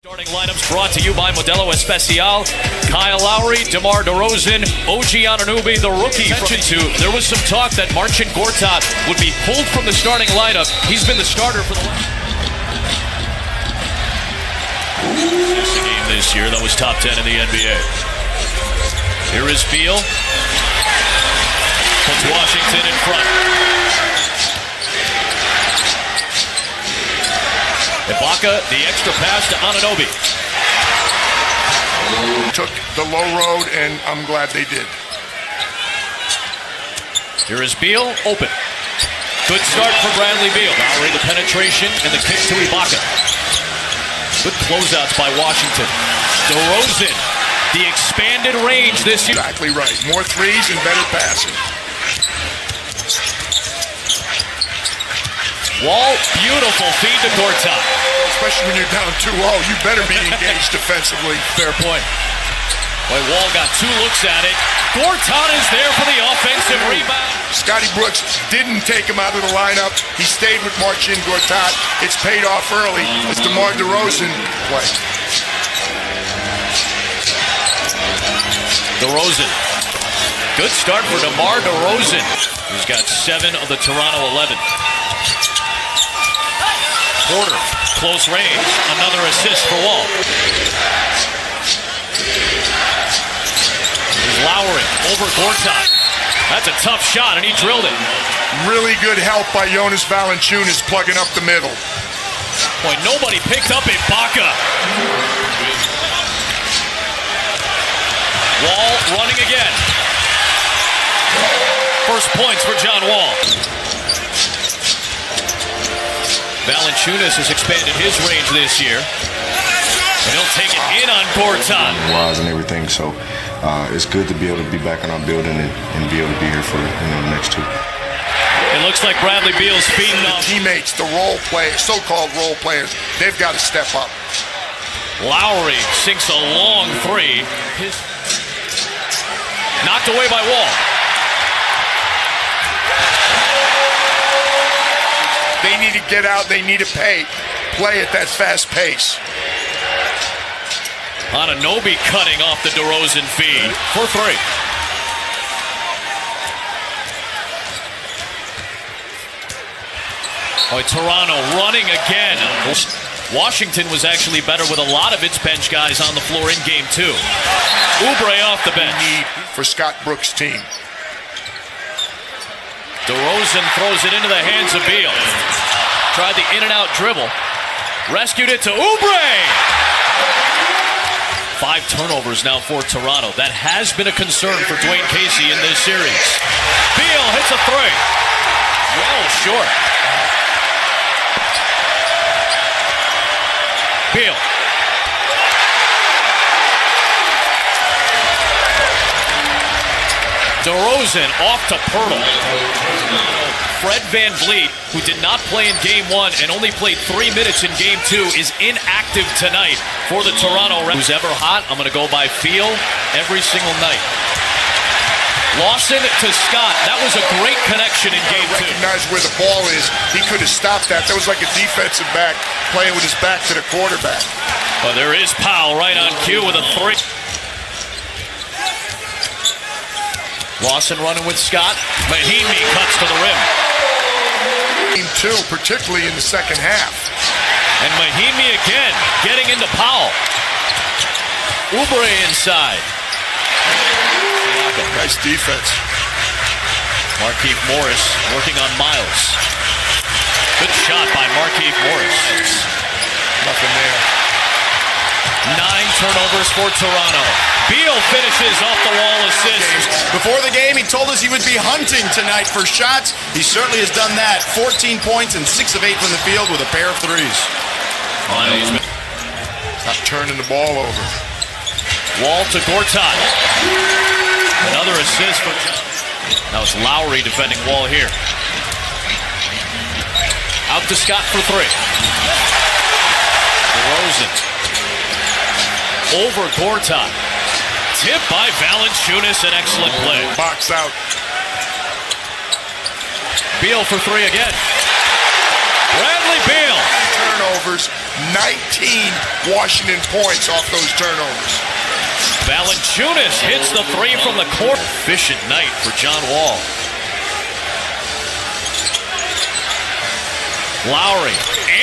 Starting lineups brought to you by Modelo Especial. Kyle Lowry, DeMar DeRozan, OG Anunoby, the rookie. There was some talk that Marcin Gortat would be pulled from the starting lineup. He's been the starter for the game this year. That was top 10 in the NBA. Here is Beal. Puts Washington in front. Ibaka, the extra pass to Anunoby. Took the low road, and I'm glad they did. Here is Beal, open. Good start for Bradley Beal. Lowry, the penetration, and the kick to Ibaka. Good closeouts by Washington. DeRozan, the expanded range this year. Exactly right. More threes and better passing. Wall, beautiful feed to Gortat. Especially when you're down 2-0, you better be engaged defensively. Fair point. Boy, Wall got two looks at it. Gortat is there for the offensive rebound. Scotty Brooks didn't take him out of the lineup. He stayed with Marcin Gortat. It's paid off early as DeMar DeRozan played. DeRozan. Good start for DeMar DeRozan. He's got 7 of the Toronto 11. Porter, close range, another assist for Wall. Here's Lowry over Gortat. That's a tough shot, and he drilled it. Really good help by Jonas Valanciunas plugging up the middle. Boy, nobody picked up Ibaka. Wall running again. First points for John Wall. Valanciunas has expanded his range this year. And he'll take it in on Gortat. Wise and everything, so it's good to be able to be back in our building and be able to be here for the next two. It looks like Bradley Beal's feeding off. Teammates, the role players, so-called role players, they've got to step up. Lowry sinks a long three. Knocked away by Wall. They need to get out. They need to play at that fast pace. Anunoby cutting off the DeRozan feed for 3. Oh, Toronto running again. Washington was actually better with a lot of its bench guys on the floor in game 2. Oubre off the bench. Need for Scott Brooks' team. DeRozan throws it into the hands of Beal. Tried the in-and-out dribble. Rescued it to Oubre. 5 turnovers now for Toronto. That has been a concern for Dwayne Casey in this series. Beal hits a 3. Well short. Beal. DeRozan off to Pirtle. Fred VanVleet, who did not play in Game 1 and only played 3 minutes in Game 2, is inactive tonight for the Toronto Raptors. Who's ever hot, I'm going to go by feel every single night. Lawson to Scott. That was a great connection in Game 2. Recognize where the ball is. He could have stopped that. That was like a defensive back playing with his back to the quarterback. But there is Powell right on cue with a 3. Lawson running with Scott. Mahinmi cuts to the rim. Game 2, particularly in the second half. And Mahinmi again, getting into Powell. Oubre inside. Nice defense. Markieff Morris working on Miles. Good shot by Markieff Morris. Nothing there. 9 turnovers for Toronto. Beal finishes off the wall assist. Before the game, he told us he would be hunting tonight for shots. He certainly has done that. 14 points and 6 of 8 from the field with a pair of threes. Stop turning the ball over. Wall to Gortat. Another assist for John. Now it's Lowry defending Wall here. Out to Scott for 3. DeRozan. Over Gortat. Tip by Valanciunas, an excellent play. Box out. Beal for 3 again. Bradley Beal. turnovers, 19 Washington points off those turnovers. Valanciunas hits the three from the court. Efficient night for John Wall. Lowry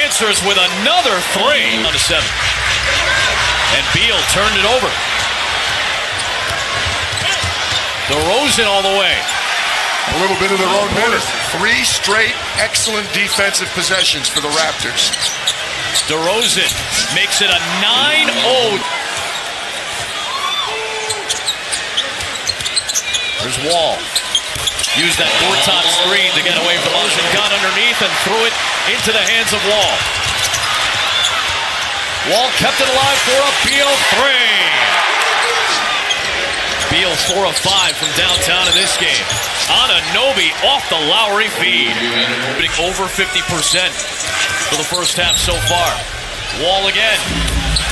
answers with another three on the 7. And Beal turned it over. DeRozan all the way. A little bit of their own minute. 3 straight excellent defensive possessions for the Raptors. DeRozan makes it a 9-0. There's Wall. Used that four-top screen to get away from Ocean. Got underneath and threw it into the hands of Wall. Wall kept it alive for a Beal 3. Beal 4 of 5 from downtown in this game. Anunoby off the Lowry feed. Opening over 50% for the first half so far. Wall again.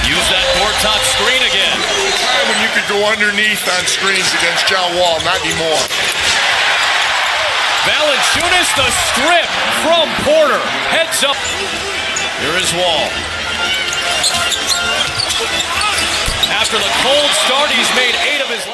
Use that four-top screen again. The time when you could go underneath on screens against John Wall, not anymore. Valanciunas the strip from Porter. Heads up. Here is Wall. After the cold start, he's made 8 of his